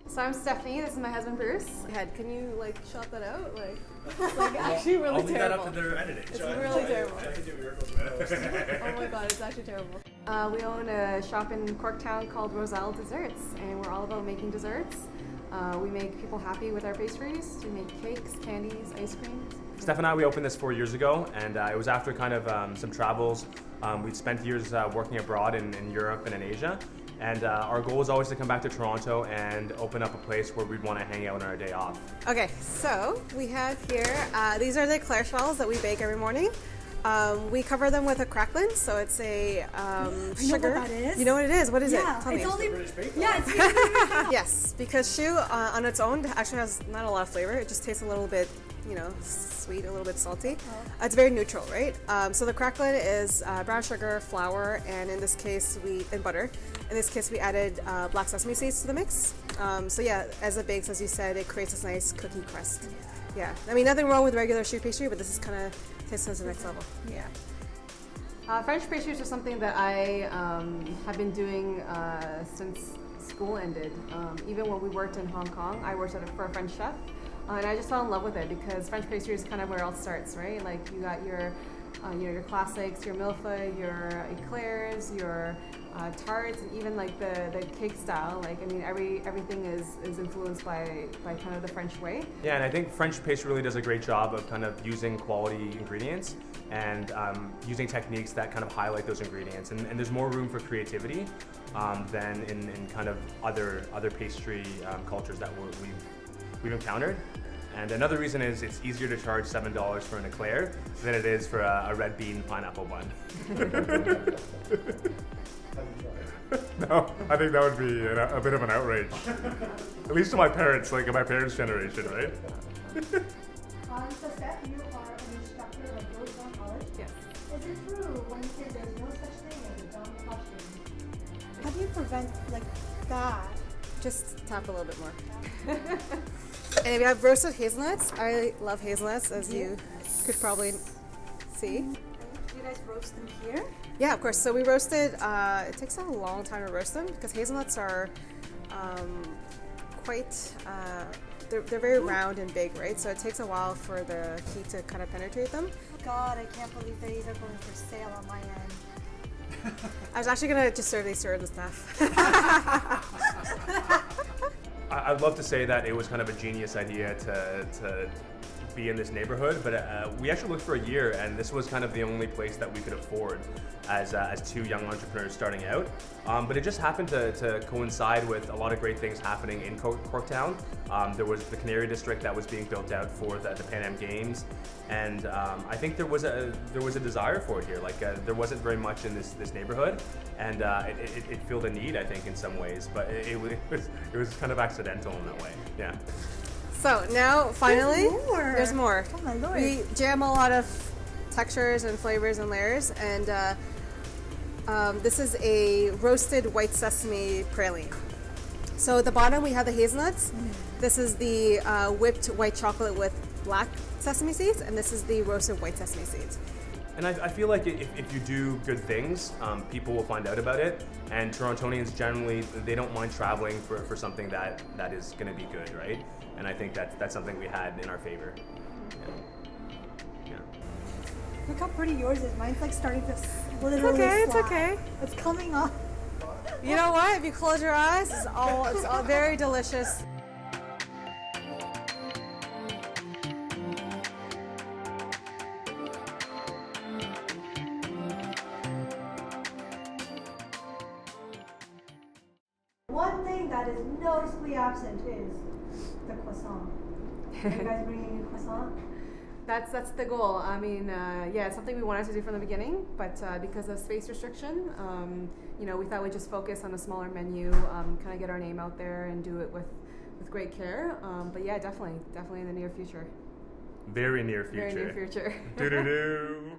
So I'm Stephanie, this is my husband Bruce. Can you like shout that out? Like actually really I'll leave terrible. that up to their editing. It's really terrible. I can do miracles with that. Oh my god, it's actually terrible. We own a shop in Corktown called Roselle Desserts, and we're all about making desserts. We make people happy with our pastries. We make cakes, candies, ice creams. Steph and I, we opened this 4 years ago, and it was after kind of some travels. We'd spent years working abroad in Europe and in Asia. And our goal was always to come back to Toronto and open up a place where we'd want to hang out on our day off. Okay, so we have here, these are the eclair shells that we bake every morning. We cover them with a cracklin, so it's a sugar. You know what that is? You know what it is? What is it? Tell me. It's only British bake? yeah, it's Yes, because choux on its own actually has not a lot of flavor. It just tastes a little bit, sweet, a little bit salty. It's very neutral, right? So the cracklin is brown sugar, flour, and in this case, and butter. In this case, we added black sesame seeds to the mix. So yeah, as it bakes, as you said, it creates this nice cookie crust. Yeah, I mean, nothing wrong with regular choux pastry, but this is kind of tastes to the next level. Yeah. French pastries are something that I have been doing since school ended. Even when we worked in Hong Kong, I worked for a French chef, and I just fell in love with it because French pastry is kind of where it all starts, right? Like you got your classics, your millefeuille, your eclairs, your tarts, and even like the cake style. Like I mean, everything is influenced by kind of the French way. Yeah, and I think French pastry really does a great job of kind of using quality ingredients and using techniques that kind of highlight those ingredients. And there's more room for creativity than in kind of other pastry cultures that we've encountered. And another reason is it's easier to charge $7 for an eclair than it is for a red bean pineapple bun. No, I think that would be a bit of an outrage. At least to my parents, like in my parents' generation, right? So Steph, you are an instructor at Roselle College. Yes. Is it true when you say there's no such thing as a dumb question? How do you prevent like that? Just tap a little bit more. And we have roasted hazelnuts. I love hazelnuts, as you could probably see. Do you guys roast them here? Yeah, of course. So we roasted, it takes a long time to roast them because hazelnuts are they're very round and big, right? So it takes a while for the heat to kind of penetrate them. God, I can't believe that these are going for sale on my end. I was actually going to just serve the staff. I'd love to say that it was kind of a genius idea to be in this neighborhood, but we actually looked for a year, and this was kind of the only place that we could afford as two young entrepreneurs starting out. But it just happened to coincide with a lot of great things happening in Corktown. There was the Canary District that was being built out for the Pan Am Games, and I think there was a desire for it here. Like there wasn't very much in this neighborhood, and it filled a need, I think, in some ways. But it was kind of accidental in that way. Yeah. So now, finally, There's more. there's more. Oh my lord. We jam a lot of textures and flavors and layers, and this is a roasted white sesame praline. So at the bottom we have the hazelnuts. This is the whipped white chocolate with black sesame seeds, and this is the roasted white sesame seeds. And I feel like if you do good things, people will find out about it. And Torontonians generally, they don't mind traveling for something that is going to be good, right? And I think that's something we had in our favor. Yeah. Look how pretty yours is. Mine's like starting to literally It's slide. okay. It's coming off. You know what? If you close your eyes, it's all very delicious. One thing that is noticeably absent is the croissant. Are you guys bringing a croissant? That's the goal. I mean, yeah, it's something we wanted to do from the beginning, but because of space restriction, we thought we'd just focus on a smaller menu, kind of get our name out there and do it with great care. But yeah, definitely in the near future. Very near future. Very near future. Doo-doo-doo.